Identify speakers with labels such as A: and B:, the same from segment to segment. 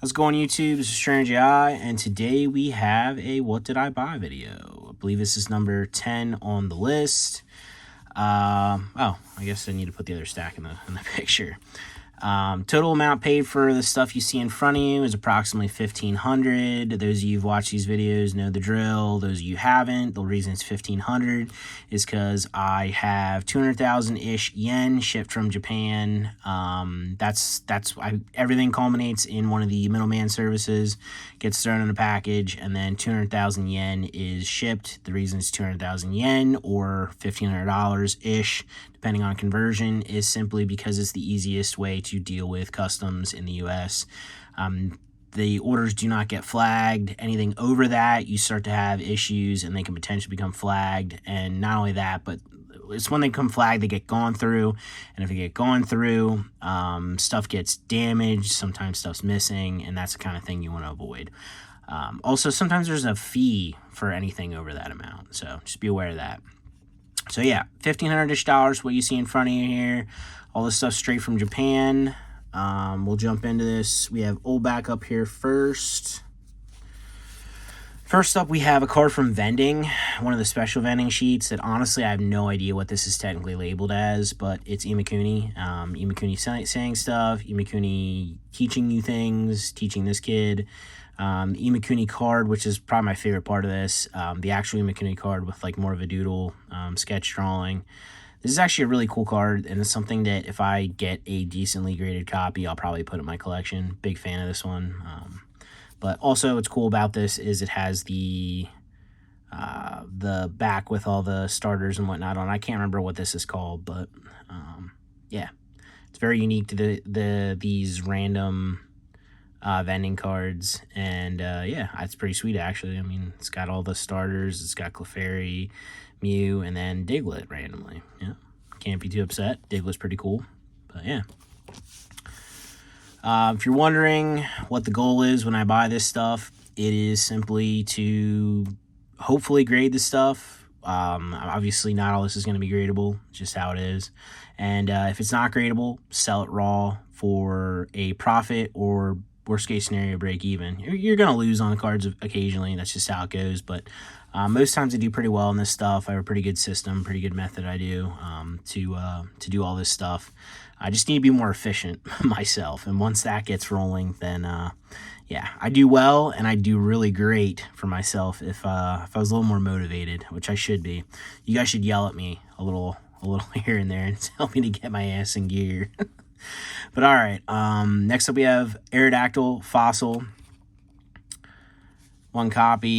A: Let's go on YouTube. This is Stranger Eye, and today we have a What Did I Buy video. I believe this is number 10 on the list. I guess I need to put the other stack in the picture. Total amount paid for the stuff you see in front of you is approximately $1,500. Those of you who've watched these videos know the drill. Those of you who haven't, the reason it's $1,500 is because I have 200,000-ish yen shipped from Japan. Everything culminates in one of the middleman services, gets thrown in a package, and then 200,000 yen is shipped. The reason it's 200,000 yen or $1,500-ish, depending on conversion, is simply because it's the easiest way to deal with customs in the U.S. The orders do not get flagged. Anything over that, you start to have issues, and they can potentially become flagged. And not only that, but it's when they come flagged, they get gone through. And if they get gone through, stuff gets damaged. Sometimes stuff's missing, and that's the kind of thing you want to avoid. Also, sometimes there's a fee for anything over that amount, so just be aware of that. So yeah, $1,500-ish, what you see in front of you here. All this stuff straight from Japan. We'll jump into this. We have old back up here first. First up, we have a card from Vending, one of the special vending sheets that honestly I have no idea what this is technically labeled as, but it's Imakuni. Imakuni saying stuff, Imakuni teaching you things, teaching this kid. Imakuni card, which is probably my favorite part of this, the actual Imakuni card with like more of a doodle sketch drawing. This is actually a really cool card, and it's something that if I get a decently graded copy, I'll probably put in my collection. Big fan of this one. But also what's cool about this is it has the back with all the starters and whatnot on. I can't remember what this is called, but yeah, it's very unique to these random vending cards, and yeah, it's pretty sweet actually. I mean, it's got all the starters, it's got Clefairy, Mew, and then Diglett randomly. Yeah, can't be too upset. Diglett's pretty cool, but yeah. If you're wondering what the goal is when I buy this stuff, it is simply to hopefully grade the stuff. Obviously not all this is going to be gradable, just how it is. And if it's not gradable, sell it raw for a profit, or worst case scenario, break even. You're going to lose on the cards occasionally. That's just how it goes. But most times I do pretty well on this stuff. I have a pretty good system, pretty good method I do to do all this stuff. I just need to be more efficient myself. And once that gets rolling, then yeah, I do well, and I do really great for myself if I was a little more motivated, which I should be. You guys should yell at me a little here and there and tell me to get my ass in gear. But all right, next up we have Aerodactyl Fossil. One copy.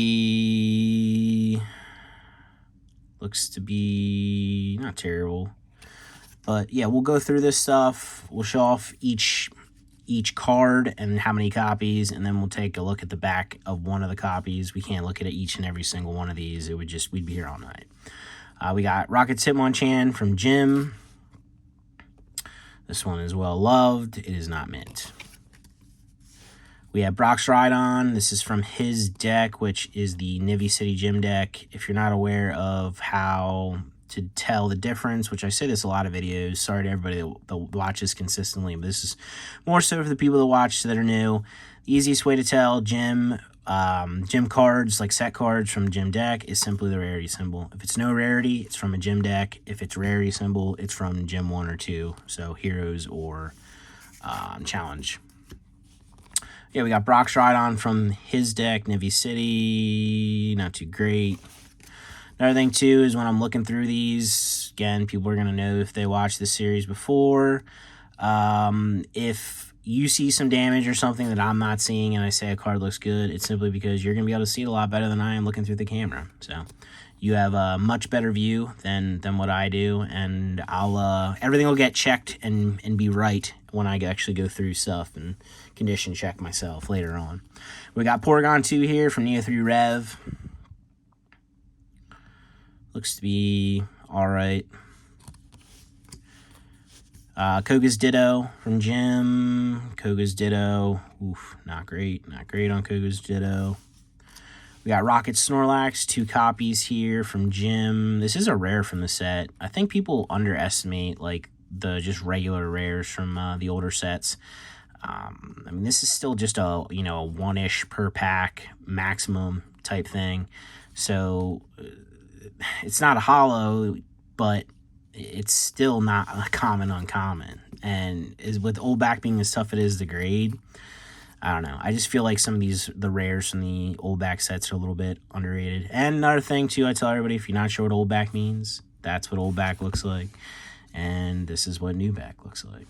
A: Looks to be not terrible. But yeah, we'll go through this stuff. We'll show off each card and how many copies, and then we'll take a look at the back of one of the copies. We can't look at each and every single one of these. We'd be here all night. We got Rocket's Hitmonchan from Jim. This one is well loved. It is not mint. We have Brock's Rhydon. This is from his deck, which is the Nivy City Gym deck. If you're not aware of how to tell the difference, which I say this a lot of videos, sorry to everybody that watches consistently, but this is more so for the people that watch that are new. The easiest way to tell gym cards, like set cards from gym deck, is simply the rarity symbol. If it's no rarity, it's from a gym deck. If it's rarity symbol, it's from gym 1 or 2, so heroes or challenge. Yeah, we got Brock's Rhydon from his deck, Nivy City, not too great. Another thing, too, is when I'm looking through these, again, people are going to know if they watched this series before. If you see some damage or something that I'm not seeing and I say a card looks good, it's simply because you're going to be able to see it a lot better than I am looking through the camera. So you have a much better view than what I do, and everything will get checked and be right when I actually go through stuff and condition check myself later on. We got Porygon 2 here from Neo 3 Rev. Looks to be alright. Koga's Ditto from Jim. Koga's Ditto. Oof, not great. Not great on Koga's Ditto. We got Rocket Snorlax, 2 copies here from Jim. This is a rare from the set. I think people underestimate like the just regular rares from the older sets. I mean, this is still just a, you know, a one-ish per pack maximum type thing. So it's not a holo, but it's still not a common uncommon. And is with old back being as tough it is to grade, I don't know. I just feel like some of the rares from the old back sets are a little bit underrated. And another thing too, I tell everybody, if you're not sure what old back means, that's what old back looks like. And this is what new back looks like.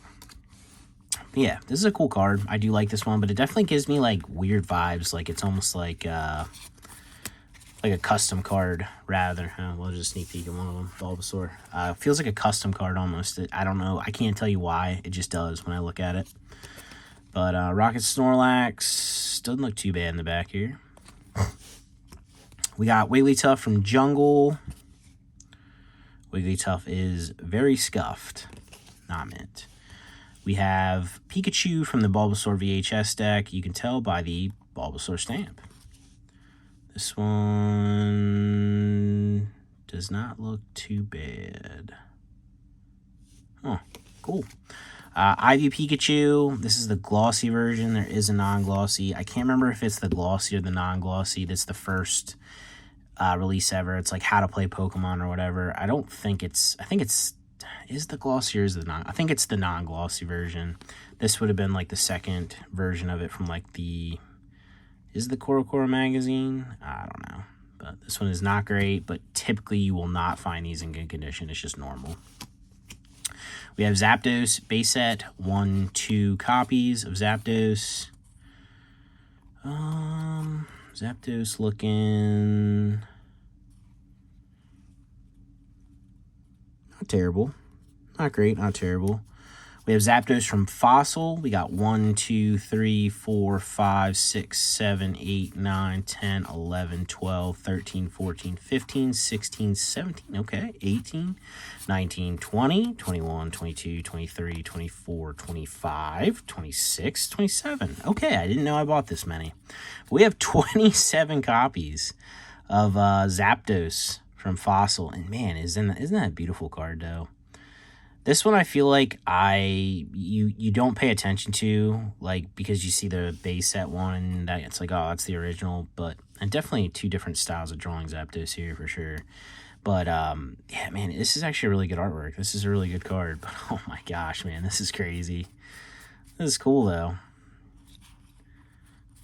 A: But yeah, this is a cool card. I do like this one, but it definitely gives me like weird vibes. Like it's almost like a custom card rather. We'll just sneak peek at one of them. Bulbasaur. Feels like a custom card almost. I don't know. I can't tell you why. It just does when I look at it. But Rocket Snorlax doesn't look too bad in the back here. We got Wigglytuff from Jungle. Wigglytuff is very scuffed. Not mint. We have Pikachu from the Bulbasaur VHS deck. You can tell by the Bulbasaur stamp. This one does not look too bad. Oh, cool. Ivy Pikachu. This is the glossy version. There is a non-glossy. I can't remember if it's the glossy or the non-glossy. That's the first release ever. It's like How to Play Pokemon or whatever. I don't think it's... I think it's... Is the glossy or is the non... I think it's the non-glossy version. This would have been like the second version of it from like the... Is the CoroCoro magazine? I don't know. But this one is not great, but typically you will not find these in good condition. It's just normal. We have Zapdos base set. 1-2 copies of Zapdos. Zapdos looking... Not terrible. Not great, not terrible. We have Zapdos from Fossil. We got 1, 2, 3, 4, 5, 6, 7, 8, 9, 10, 11, 12, 13, 14, 15, 16, 17, okay, 18, 19, 20, 21, 22, 23, 24, 25, 26, 27. Okay, I didn't know I bought this many. We have 27 copies of Zapdos from Fossil. And man, isn't that a beautiful card, though? This one I feel like you don't pay attention to, like, because you see the base set one and it's like, oh, that's the original, but and definitely two different styles of drawing Zapdos here for sure. But yeah, man, this is actually really good artwork. This is a really good card, but oh my gosh, man, this is crazy. This is cool though.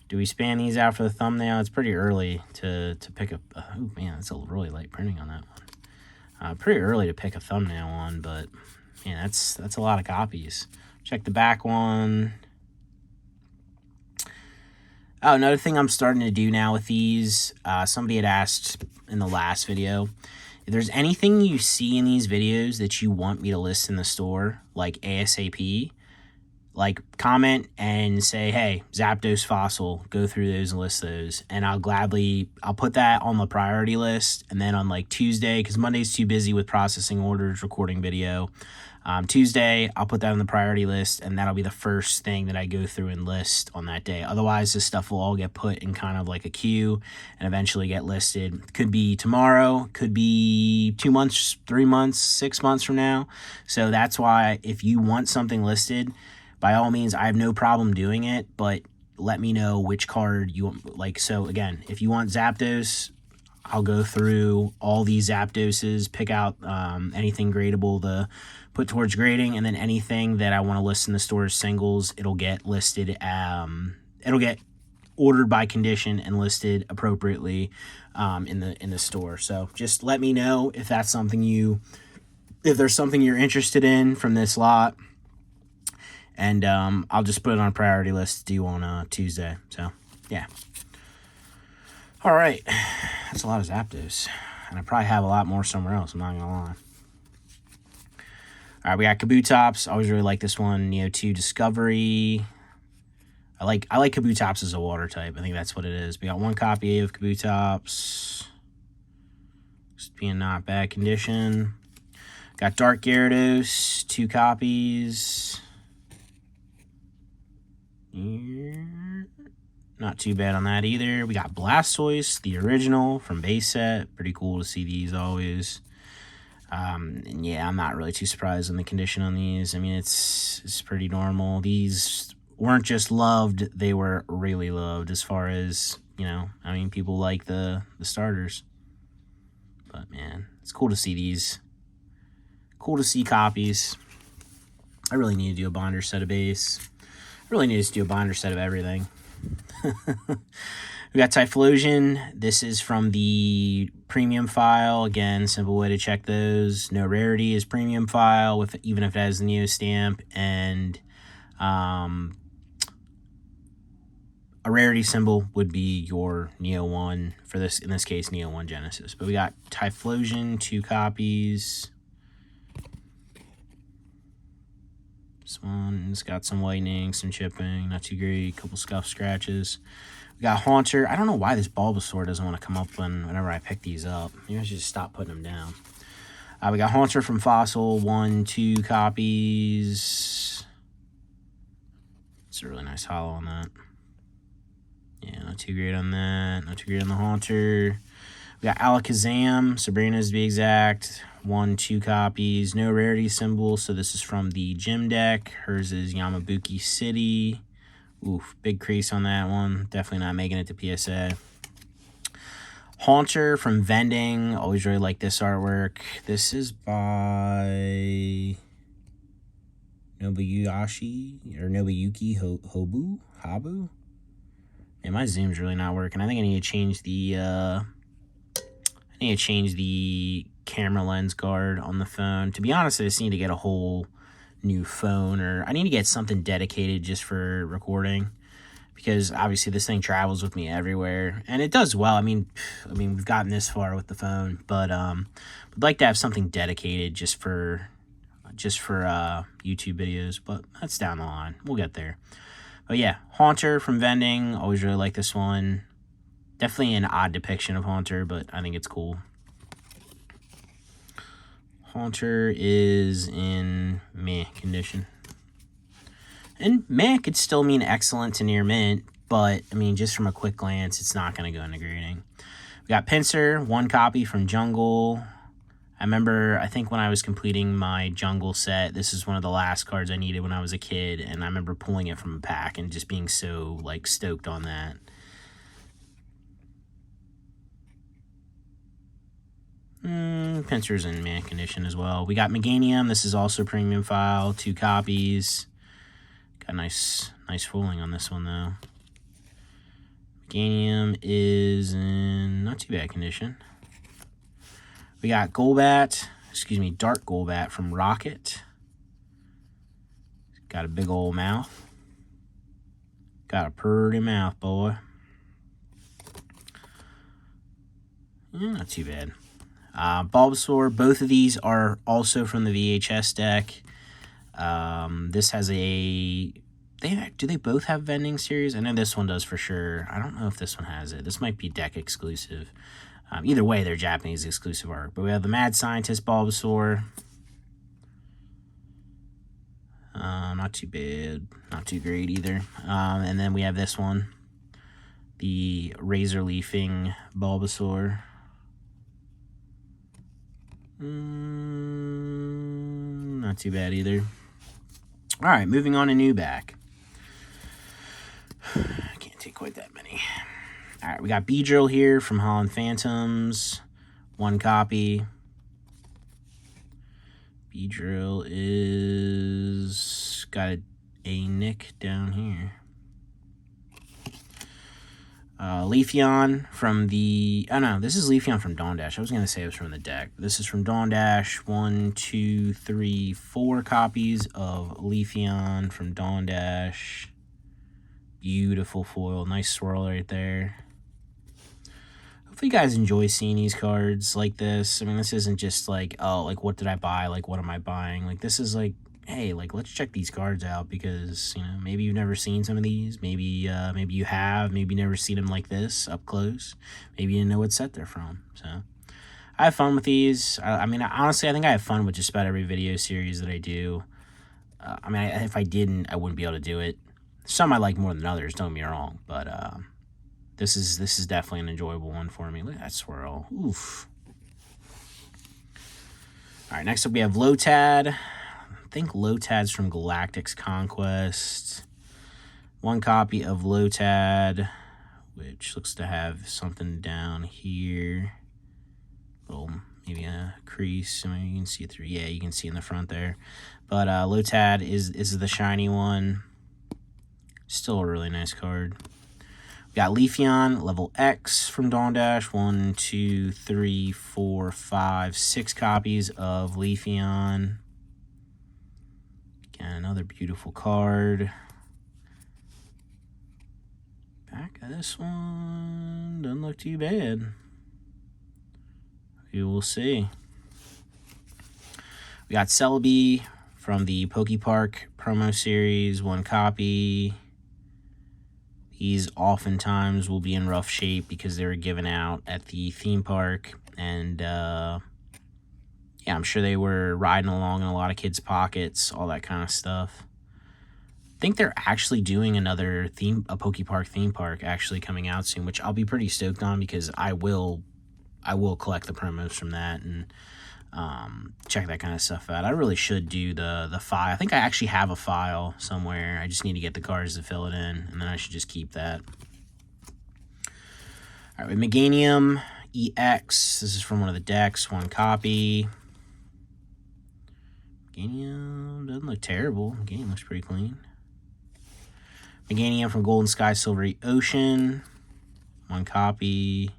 A: Do we span these out for the thumbnail? It's pretty early to pick up. Oh man, that's a really light printing on that one. Pretty early to pick a thumbnail on, but man, that's a lot of copies. Check the back one. Oh, another thing I'm starting to do now with these, somebody had asked in the last video, if there's anything you see in these videos that you want me to list in the store, like ASAP, like comment and say, hey, Zapdos Fossil, go through those and list those. And I'll put that on the priority list. And then on like Tuesday, because Monday's too busy with processing orders, recording video. Tuesday, I'll put that on the priority list, and that'll be the first thing that I go through and list on that day. Otherwise, this stuff will all get put in kind of like a queue and eventually get listed. Could be tomorrow, could be 2 months, 3 months, 6 months from now. So that's why if you want something listed, by all means, I have no problem doing it, but let me know which card you want. Like, so again, if you want Zapdos, I'll go through all these Zapdoses, pick out anything gradable to put towards grading, and then anything that I want to list in the store as singles, it'll get listed. It'll get ordered by condition and listed appropriately in the store. So just let me know if that's something if there's something you're interested in from this lot, and I'll just put it on a priority list to do on Tuesday. So yeah. All right, that's a lot of Zapdos, and I probably have a lot more somewhere else, I'm not gonna lie. All right, we got Kabutops. I always really like this one. Neo 2 Discovery. I like Kabutops as a water type. I think that's what it is. We got one copy of Kabutops. Just being not bad condition. Got Dark Gyarados, 2 copies. Not too bad on that either. We got Blastoise, the original from base set. Pretty cool to see these always. And yeah, I'm not really too surprised on the condition on these. I mean, it's pretty normal. These weren't just loved, they were really loved as far as, you know, I mean, people like the starters. But, man, it's cool to see these. Cool to see copies. I really need to do a binder set of base. I really need to do a binder set of everything. We got Typhlosion. This is from the premium file. Again, simple way to check those. No rarity is premium file, with even if it has the Neo stamp, and a rarity symbol would be your Neo 1, for this, in this case, Neo 1 Genesis. But we got Typhlosion, 2 copies. This one's got some whitening, some chipping, not too great, couple scuff scratches. We got Haunter. I don't know why this Bulbasaur doesn't want to come up whenever I pick these up. Maybe I should just stop putting them down. We got Haunter from Fossil, 1, 2 copies. It's a really nice holo on that. Yeah, not too great on that. Not too great on the Haunter. We got Alakazam, Sabrina's to be exact. 1, 2 copies. No rarity symbol, so this is from the gym deck. Hers is Yamabuki City. Oof, big crease on that one. Definitely not making it to PSA. Haunter from Vending. Always really like this artwork. This is by Nobuyuki Habu. And my zoom's really not working. I think I need to change the camera lens guard on the phone. To be honest, I just need to get a whole new phone, or I need to get something dedicated just for recording, because obviously this thing travels with me everywhere, and it does well. I mean we've gotten this far with the phone, but would like to have something dedicated just for YouTube videos, but that's down the line. We'll get there. But yeah, Haunter from Vending. Always really like this one. Definitely an odd depiction of Haunter, but I think it's cool. Haunter is in meh condition. And meh could still mean excellent to near mint, but, I mean, just from a quick glance, it's not going to go into grading. We got Pinsir, 1 copy from Jungle. I think when I was completing my Jungle set, this is one of the last cards I needed when I was a kid, and I remember pulling it from a pack and just being so, like, stoked on that. Pinsir's in meh condition as well. We got Meganium. This is also premium file. 2 copies. Got nice fooling on this one, though. Meganium is in not too bad condition. We got Dark Golbat from Rocket. Got a big old mouth. Got a pretty mouth, boy. Yeah, not too bad. Bulbasaur, both of these are also from the VHS deck. This has do they both have Vending series? I know this one does for sure. I don't know if this one has it. This might be deck exclusive. Either way, they're Japanese exclusive art. But we have the Mad Scientist Bulbasaur. Not too bad. Not too great either. And then we have this one. The Razor Leafing Bulbasaur. Not too bad either. All right, moving on to new back. I can't take quite that many. All right, we got Beedrill here from Holland Phantoms. 1 copy. Beedrill is got a nick down here. Leafeon from the... Oh, no, this is Leafeon from Dawn Dash. I was going to say it was from the deck. This is from Dawn Dash. 1, 2, 3, 4 copies of Leafeon from Dawn Dash. Beautiful foil. Nice swirl right there. Hopefully you guys enjoy seeing these cards like this. I mean, this isn't just like, oh, like, what did I buy? Like, what am I buying? Like, this is like, hey, like, let's check these cards out, because, you know, maybe you've never seen some of these. Maybe you have. Maybe you never seen them like this up close. Maybe you didn't know what set they're from. So I have fun with these. I mean, honestly, I think I have fun with just about every video series that I do. I mean, if I didn't, I wouldn't be able to do it. Some I like more than others, don't get me wrong, but this is definitely an enjoyable one for me. Look at that swirl. Oof. All right, next up we have Lotad. I think Lotad's from Galactic's Conquest. 1 copy of Lotad, which looks to have something down here. Little, maybe a crease. So maybe you can see it through. Yeah, you can see in the front there. But Lotad is the shiny one. Still a really nice card. We got Leafeon, level X from Dawn Dash. 1, 2, 3, 4, 5, 6 copies of Leafeon. Again, another beautiful card. Back of this one doesn't look too bad. We will see. We got Celebi from the Pokepark promo series, 1 copy. These oftentimes will be in rough shape because they were given out at the theme park. And, yeah, I'm sure they were riding along in a lot of kids' pockets, all that kind of stuff. I think they're actually doing another a Pokepark theme park actually coming out soon, which I'll be pretty stoked on because I will collect the promos from that and check that kind of stuff out. I really should do the file. I think I actually have a file somewhere. I just need to get the cards to fill it in, and then I should just keep that. All right, with Meganium EX. This is from one of the decks, 1 copy. Meganium doesn't look terrible. Meganium looks pretty clean. Meganium from Golden Sky Silvery Ocean, 1 copy.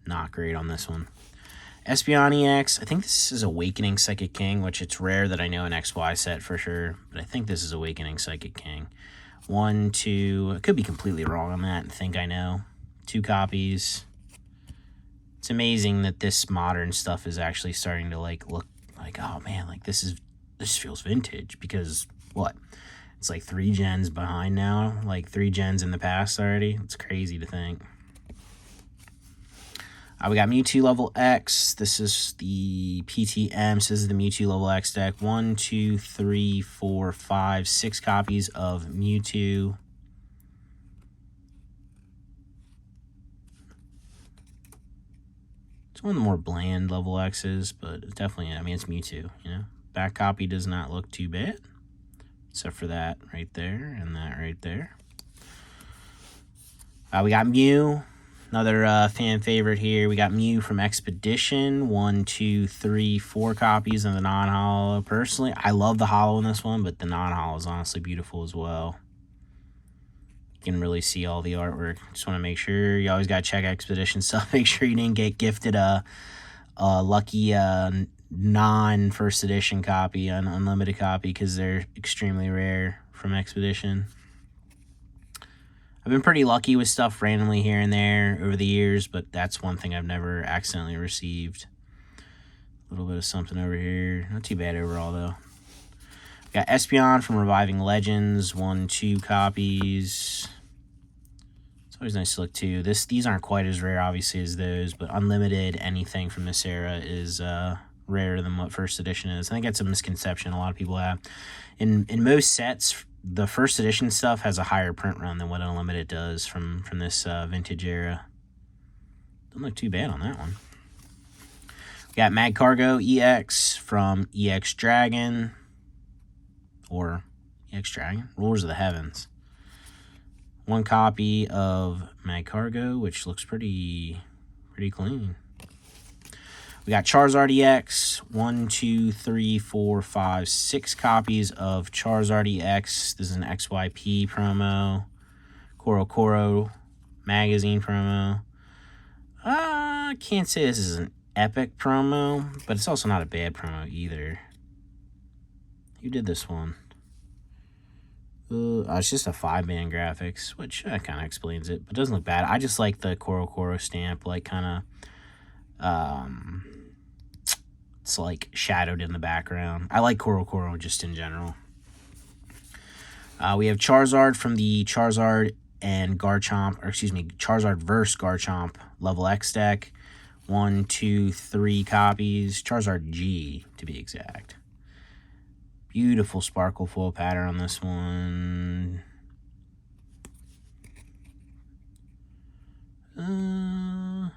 A: Not great on this one. Espeon EX. I think this is Awakening Psychic King, which it's rare that I know an XY set for sure, but I think this is Awakening Psychic King. 1, 2. I could be completely wrong on that and think I know. 2 copies. It's amazing that this modern stuff is actually starting to like look like, oh man, like this feels vintage because what? It's like 3 gens behind now, like 3 gens in the past already. It's crazy to think. We got Mewtwo level X. This is the PTM. So this is the Mewtwo level X deck. 1, 2, 3, 4, 5, 6 copies of Mewtwo. It's one of the more bland level X's, but it's definitely, I mean, it's Mewtwo, you know. Back copy does not look too bad, except for that right there and that right there. We got Mew. Another fan favorite here. We got Mew from Expedition. 1, 2, 3, 4 copies of the non-holo. Personally, I love the holo in this one, but the non-holo is honestly beautiful as well. You can really see all the artwork. Just want to make sure you always got to check Expedition stuff. Make sure you didn't get gifted a lucky non-first edition copy, an unlimited copy, because they're extremely rare from Expedition. I've been pretty lucky with stuff randomly here and there over the years, but that's one thing I've never accidentally received. A little bit of something over here. Not too bad overall, though. We got Espeon from Reviving Legends. 1, 2 copies. It's always nice to look, too. These aren't quite as rare, obviously, as those, but unlimited anything from this era is rarer than what first edition is. I think that's a misconception a lot of people have. In most sets, the first edition stuff has a higher print run than what Unlimited does from this vintage era. Don't look too bad on that one. We got Magcargo EX from EX Dragon. Or EX Dragon? Rulers of the Heavens. 1 copy of Magcargo, which looks pretty clean. We got Charizard EX, 1, 2, 3, 4, 5, 6 copies of Charizard EX. This is an XYP promo. Koro magazine promo. I can't say this is an epic promo, but it's also not a bad promo either. Who did this one? It's just a 5-band graphics, which kind of explains it, but it doesn't look bad. I just like the Koro stamp, like kind of... it's like shadowed in the background. I like Koro just in general. We have Charizard from the Charizard and Garchomp, or excuse me, Charizard vs. Garchomp level X deck. 1, 2, 3 copies. Charizard G, to be exact. Beautiful sparkle foil pattern on this one. Not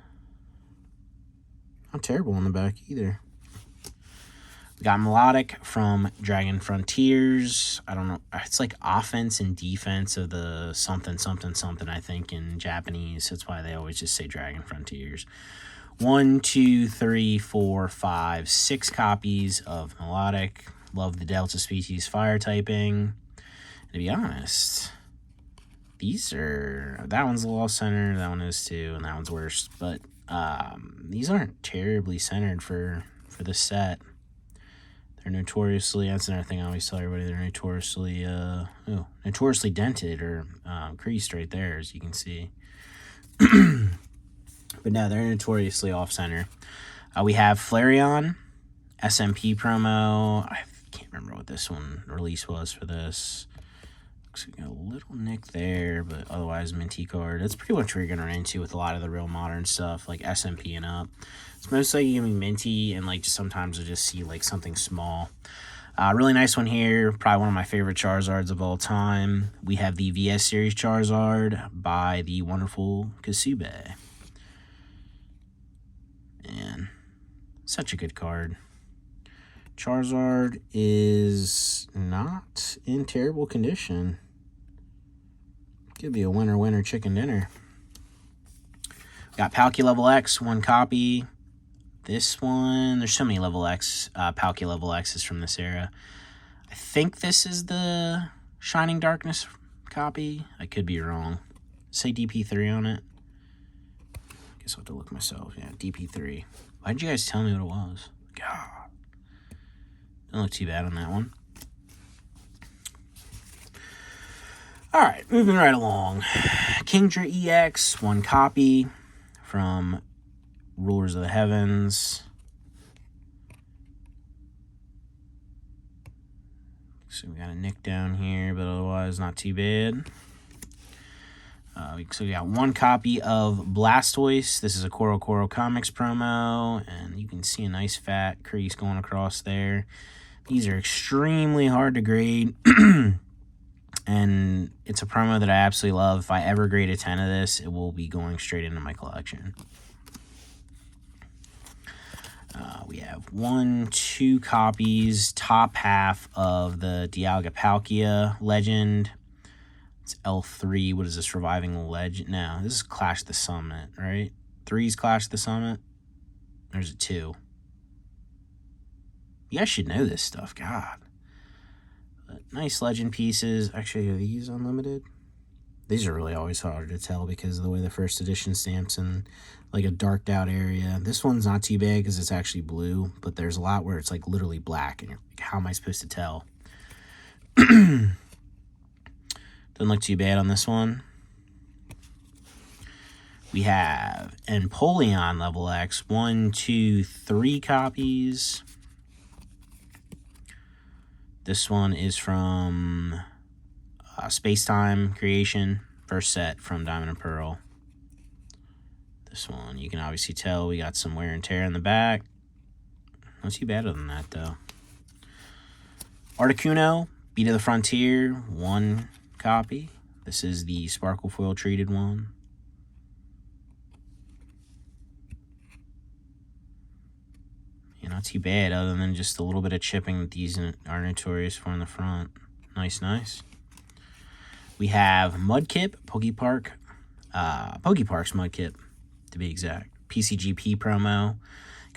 A: terrible on the back either. We got Melodic from Dragon Frontiers. I don't know. It's like offense and defense of the something, something, something, I think, in Japanese. That's why they always just say Dragon Frontiers. 1, 2, 3, 4, 5, 6 copies of Melodic. Love the Delta species fire typing. To be honest, these are... That one's a little off-center, that one is too, and that one's worse. But these aren't terribly centered for this set. They're notoriously... That's another thing I always tell everybody. They're notoriously... notoriously dented or creased right there, as you can see. But no, they're notoriously off-center. We have Flareon, SMP promo. I can't remember what this one release was for this. Looks like a little nick there, but otherwise minty card. That's pretty much what you're going to run into with a lot of the real modern stuff, like SMP and up. It's mostly going to be minty, and like just sometimes you'll just see like something small. Really nice one here. Probably one of my favorite Charizards of all time. We have the VS Series Charizard by the wonderful Kasube. Man, such a good card. Charizard is not in terrible condition. Could be a winner chicken dinner. Got Palkia Level X, 1 copy. This one, there's so many Level X, Palkia Level X's from this era. I think this is the Shining Darkness copy. I could be wrong. Say DP3 on it. Guess I'll have to look myself. Yeah, DP3. Why'd you guys tell me what it was? God. Don't look too bad on that one. Alright, moving right along. Kingdra EX, 1 copy from Rulers of the Heavens. So we got a nick down here, but otherwise not too bad. So we got 1 copy of Blastoise. This is a Coro Comics promo, and you can see a nice fat crease going across there. These are extremely hard to grade, and it's a promo that I absolutely love. If I ever grade a 10 of this, it will be going straight into my collection. We have 1, 2 copies, top half of the Dialga Palkia Legend. It's L3. What is this? Reviving Legend? No, this is Clash of the Summit, right? 3's Clash of the Summit. There's a 2. You guys should know this stuff. God. But nice legend pieces. Actually, are these unlimited? These are really always hard to tell because of the way the first edition stamps in like a darked out area. This one's not too bad because it's actually blue, but there's a lot where it's like literally black, and you're like, how am I supposed to tell? Doesn't look too bad on this one. We have Empoleon Level X, 1, 2, 3 copies. This one is from Space Time Creation, first set from Diamond and Pearl. This one, you can obviously tell we got some wear and tear in the back. Not too bad other than that, though. Articuno, Beat of the Frontier, 1 copy. This is the Sparkle Foil treated one. Yeah, not too bad, other than just a little bit of chipping that these are notorious for in the front. Nice, nice. We have Mudkip, Pokepark's Mudkip, to be exact. PCGP promo.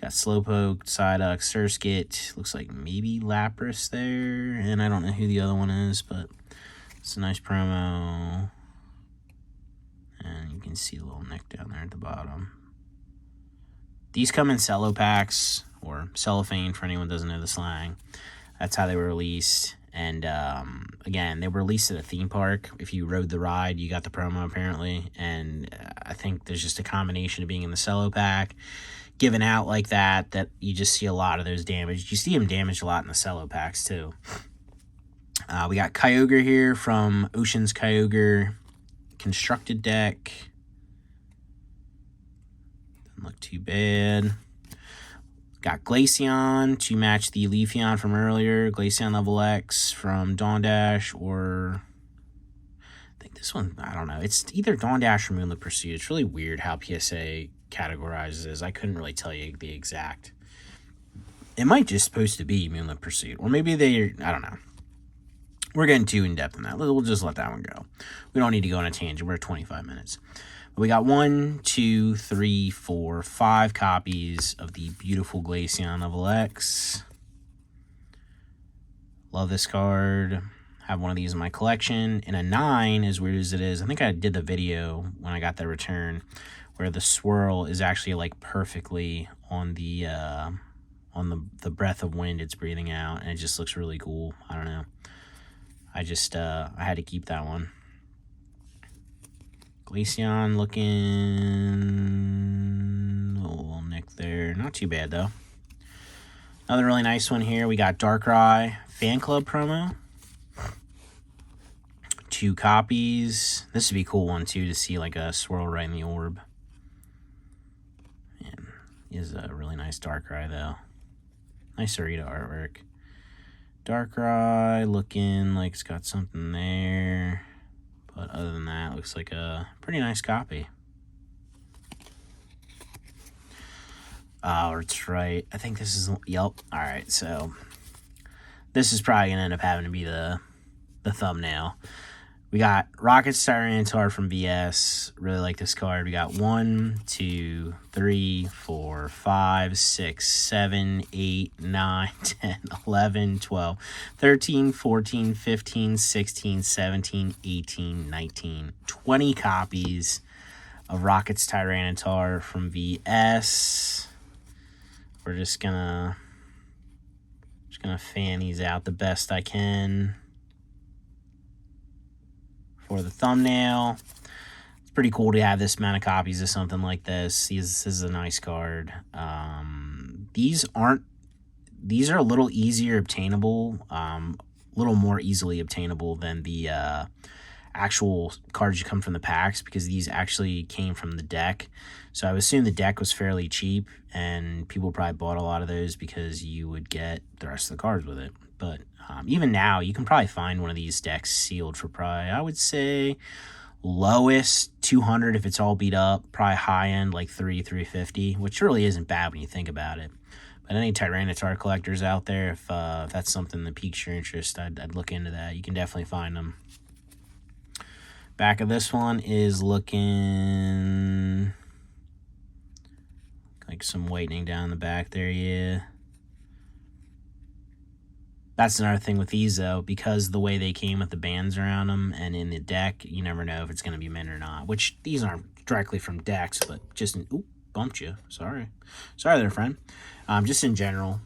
A: Got Slowpoke, Psyduck, Surskit. Looks like maybe Lapras there. And I don't know who the other one is, but it's a nice promo. And you can see a little nick down there at the bottom. These come in cello packs, or cellophane for anyone who doesn't know the slang. That's how they were released. And again, they were released at a theme park. If you rode the ride, you got the promo apparently. And I think there's just a combination of being in the cello pack, given out like that, that you just see a lot of those damaged. You see them damaged a lot in the cello packs too. We got Kyogre here from Ocean's Kyogre constructed deck. Doesn't look too bad. Got Glaceon to match the Leafeon from earlier. Glaceon Level X from Dawn Dash, or I think this one, I don't know. It's either Dawn Dash or Moonlit Pursuit. It's really weird how PSA categorizes this. I couldn't really tell you the exact It might just supposed to be Moonlit Pursuit. Or maybe they're, I don't know. We're getting too in-depth in that. We'll just let that one go. We don't need to go on a tangent. We're at 25 minutes. But we got 1, 2, 3, 4, 5 copies of the beautiful Glaceon level X. Love this card. Have one of these in my collection. And a 9, as weird as it is, I think I did the video when I got the return, where the swirl is actually like perfectly on the breath of wind it's breathing out, and it just looks really cool. I don't know. I had to keep that one. Glaceon looking a little nick there. Not too bad though. Another really nice one here. We got Darkrai Fan Club promo. 2 copies. This would be a cool one too, to see like a swirl right in the orb. Man, he is a really nice Darkrai though. Nice Arita artwork. Darkrai looking like it's got something there. But other than that, looks like a pretty nice copy. Oh, that's right. I think this is... Yep. Alright, so... This is probably going to end up having to be the thumbnail. We got Rocket's Tyranitar from VS. Really like this card. We got 1, 2, 3, 4, 5, 6, 7, 8, 9, 10, 11, 12, 13, 14, 15, 16, 17, 18, 19, 20 copies of Rocket's Tyranitar from VS. We're just gonna fan these out the best I can for the thumbnail. It's pretty cool to have this amount of copies of something like this. This is a nice card. These are a little easier obtainable, a little more easily obtainable than the actual cards you come from the packs, because these actually came from the deck. So I would assume the deck was fairly cheap, and people probably bought a lot of those because you would get the rest of the cards with it. But even now, you can probably find one of these decks sealed for probably, I would say, lowest 200 if it's all beat up, probably high end like 350, which really isn't bad when you think about it. But any Tyranitar collectors out there, if that's something that piques your interest, I'd look into that. You can definitely find them. Back of this one is looking like some whitening down the back there, yeah. That's another thing with these, though, because the way they came with the bands around them and in the deck, you never know if it's going to be mint or not, which these aren't directly from decks, but just, oop, bumped you. Sorry there, friend. Just in general,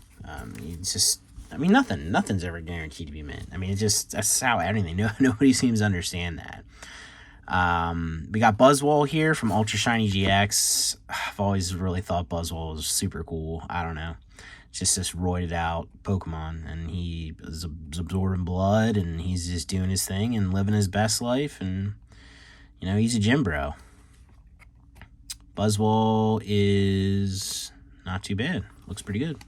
A: it's just, I mean, nothing's ever guaranteed to be mint. I mean, it's just, that's how everything, nobody seems to understand that. We got Buzzwole here from Ultra Shiny GX. I've always really thought Buzzwole was super cool. I don't know. It's just this roided out Pokemon, and he is absorbing blood, and he's just doing his thing and living his best life, and, you know, he's a gym bro. Buzzwole is not too bad. Looks pretty good.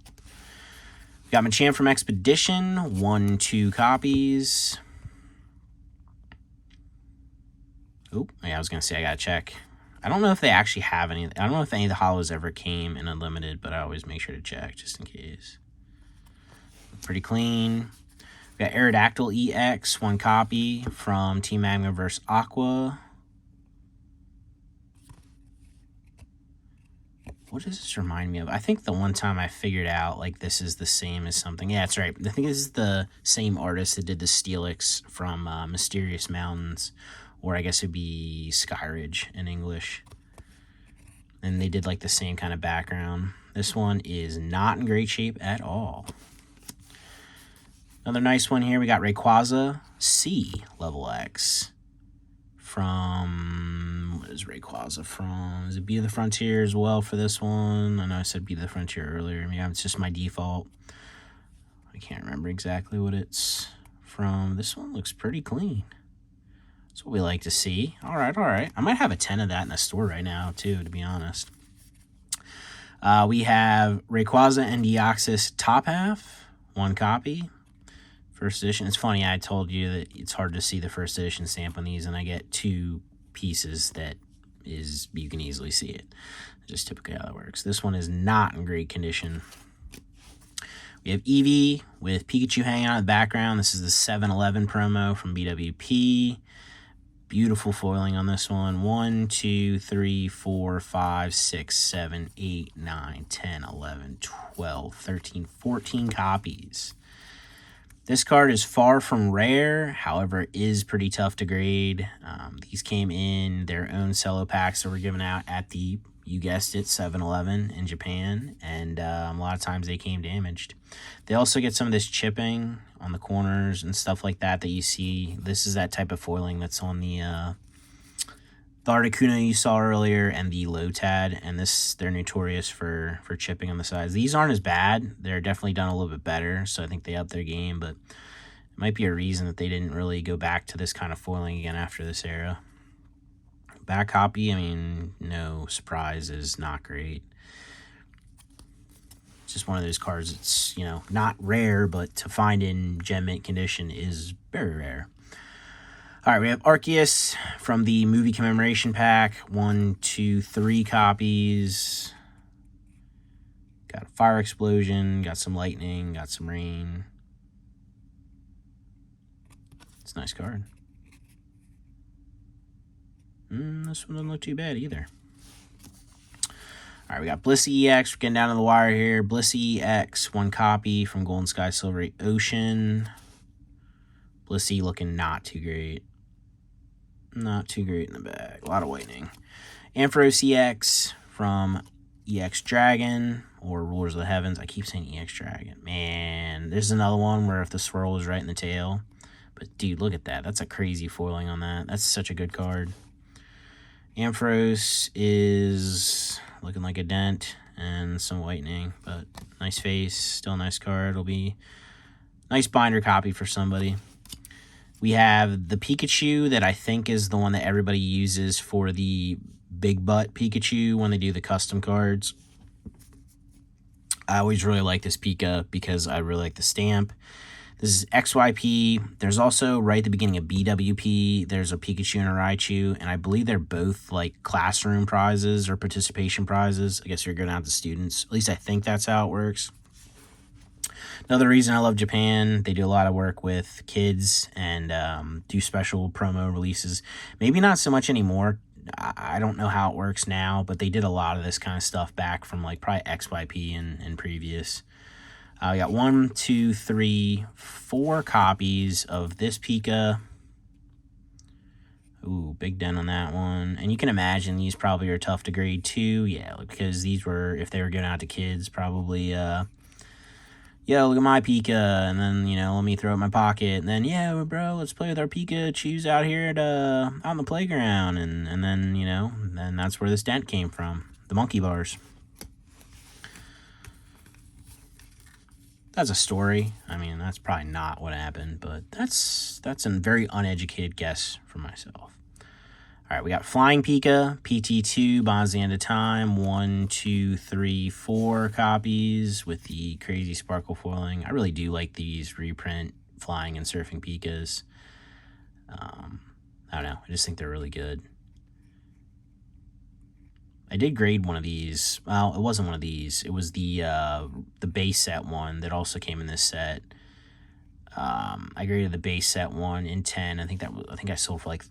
A: We got Machamp from Expedition. 1, 2 copies. Oh, yeah, I was going to say I got to check. I don't know if they actually have any. I don't know if any of the holos ever came in Unlimited, but I always make sure to check just in case. Pretty clean. We got Aerodactyl EX, 1 copy from Team Magma vs. Aqua. What does this remind me of? I think the one time I figured out, like, this is the same as something. Yeah, that's right. I think this is the same artist that did the Steelix from Mysterious Mountains. Or I guess it'd be Skyridge in English. And they did like the same kind of background. This one is not in great shape at all. Another nice one here. We got Rayquaza C level X. From, what is Rayquaza from? Is it Beat of the Frontier as well for this one? I know I said Beat of the Frontier earlier. Yeah, it's just my default. I can't remember exactly what it's from. This one looks pretty clean. That's what we like to see. All right. I might have a 10 of that in the store right now, too, to be honest. We have Rayquaza and Deoxys Top Half, 1 copy. First edition. It's funny, I told you that it's hard to see the first edition stamp on these, and I get 2 pieces that is, you can easily see it. Just typically how that works. This one is not in great condition. We have Eevee with Pikachu hanging out in the background. This is the 7-Eleven promo from BWP. Beautiful foiling on this one. 1, 2, 3, 4, 5, 6, 7, 8, 9, 10, 11, 12, 13, 14 copies. This card is far from rare, however, it is pretty tough to grade. These came in their own cello packs that were given out at the, you guessed it, 7-Eleven in Japan, and a lot of times they came damaged. They also get some of this chipping on the corners and stuff like that you see. This is that type of foiling that's on the Articuno you saw earlier and the Lotad, and they're notorious for chipping on the sides. These aren't as bad. They're definitely done a little bit better, so I think they upped their game, but it might be a reason that they didn't really go back to this kind of foiling again after this era. Back copy, I mean, no surprise, is not great. It's just one of those cards that's, you know, not rare, but to find in gem mint condition is very rare. All right, we have Arceus from the movie commemoration pack. 1, 2, 3 copies. Got a fire explosion, got some lightning, got some rain. It's a nice card. This one doesn't look too bad either. All right, we got Blissey EX. We're getting down to the wire here. Blissey EX, 1 copy from Golden Sky Silvery Ocean. Blissey looking not too great. Not too great in the bag. A lot of whitening. Ampharos EX from EX Dragon or Rulers of the Heavens. I keep saying EX Dragon. Man, there's another one where if the swirl is right in the tail. But, dude, look at that. That's a crazy foiling on that. That's such a good card. Ampharos is looking like a dent and some whitening. But nice face. Still a nice card. It'll be a nice binder copy for somebody. We have the Pikachu that I think is the one that everybody uses for the Big Butt Pikachu when they do the custom cards. I always really like this Pika because I really like the stamp. This is XYP. There's also, right at the beginning of BWP, there's a Pikachu and a Raichu, and I believe they're both like classroom prizes or participation prizes. I guess you're going out to students. At least I think that's how it works. Another reason I love Japan, they do a lot of work with kids and do special promo releases. Maybe not so much anymore. I don't know how it works now, but they did a lot of this kind of stuff back from like probably XYP and previous. We got 1, 2, 3, 4 copies of this Pika. Ooh, big dent on that one. And you can imagine these probably are tough to grade too. Yeah, because these were, if they were going out to kids, probably... yo, look at my Pika, and then, you know, let me throw it in my pocket, and then, yeah, bro, let's play with our Pikachus out here at, out on the playground, and then, you know, then that's where this dent came from, the monkey bars. That's a story. I mean, that's probably not what happened, but that's a very uneducated guess from myself. All right, we got Flying Pika, PT2, Bonds the End of Time, 1, 2, 3, 4 copies with the crazy sparkle foiling. I really do like these reprint Flying and Surfing Pikas. I don't know. I just think they're really good. I did grade one of these. Well, it wasn't one of these. It was the base set one that also came in this set. I graded the base set one in 10. I think I sold for like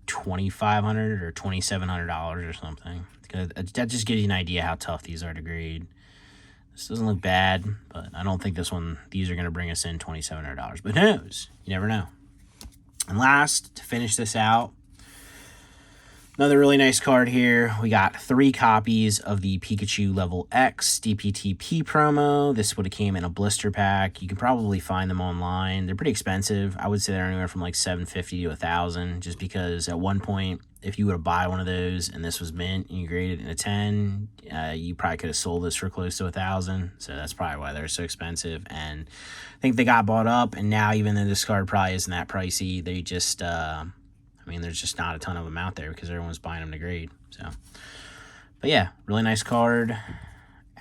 A: $2,500 or $2,700 or something. That just gives you an idea how tough these are to grade. This doesn't look bad, but I don't think these are going to bring us in $2,700. But who knows? You never know. And last, to finish this out, another really nice card here. We got 3 copies of the Pikachu Level X DPTP promo. This would have came in a blister pack. You can probably find them online. They're pretty expensive. I would say they're anywhere from like $750 to $1,000, just because at one point, if you were to buy one of those and this was mint and you graded it in a 10, you probably could have sold this for close to $1,000. So that's probably why they're so expensive. And I think they got bought up, and now even though this card probably isn't that pricey, they just... I mean, there's just not a ton of them out there because everyone's buying them to grade. So, but yeah, really nice card.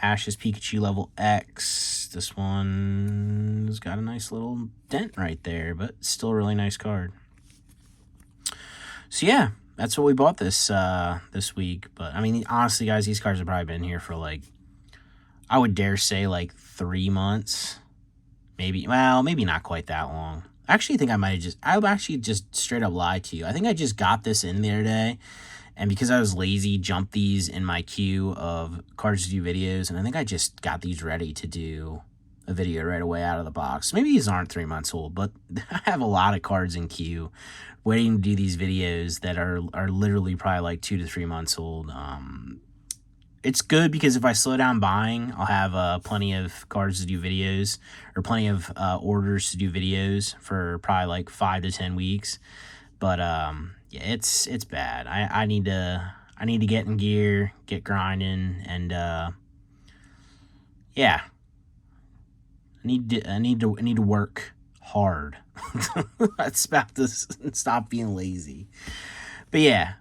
A: Ash's Pikachu Level X. This one's got a nice little dent right there, but still a really nice card. So yeah, that's what we bought this week. But I mean, honestly, guys, these cards have probably been here for like, I would dare say like 3 months. maybe, well, maybe not quite that long. I actually think I actually just straight up lied to you. I think I just got this in the other day, and because I was lazy, jumped these in my queue of cards to do videos, and I think I just got these ready to do a video right away out of the box. Maybe these aren't 3 months old, but I have a lot of cards in queue waiting to do these videos that are literally probably like 2 to 3 months old. It's good because if I slow down buying, I'll have plenty of cards to do videos, or plenty of orders to do videos for probably like 5 to 10 weeks. But yeah, it's bad. I need to get in gear, get grinding, and yeah, I need to work hard. That's about to stop being lazy. But yeah,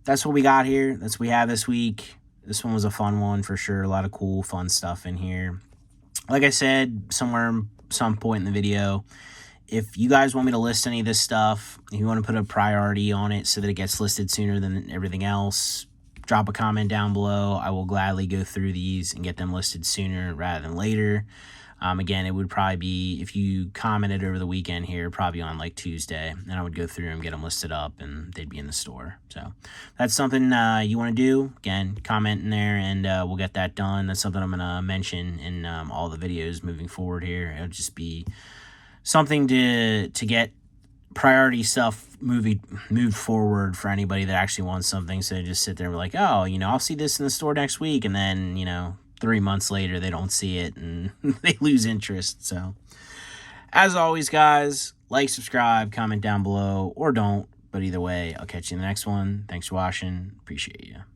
A: that's what we got here. That's what we have this week. This one was a fun one for sure. A lot of cool, fun stuff in here. Like I said, some point in the video, if you guys want me to list any of this stuff, if you want to put a priority on it so that it gets listed sooner than everything else, drop a comment down below. I will gladly go through these and get them listed sooner rather than later. Again, it would probably be, if you commented over the weekend here, probably on like Tuesday, and I would go through and get them listed up, and they'd be in the store. So that's something you want to do. Again, comment in there, and we'll get that done. That's something I'm going to mention in all the videos moving forward here. It'll just be something to get priority stuff moved forward for anybody that actually wants something. So they just sit there and be like, oh, I'll see this in the store next week, and then 3 months later they don't see it and they lose interest. So as always, guys, like, subscribe, comment down below, or don't, but either way, I'll catch you in the next one. Thanks for watching. Appreciate you.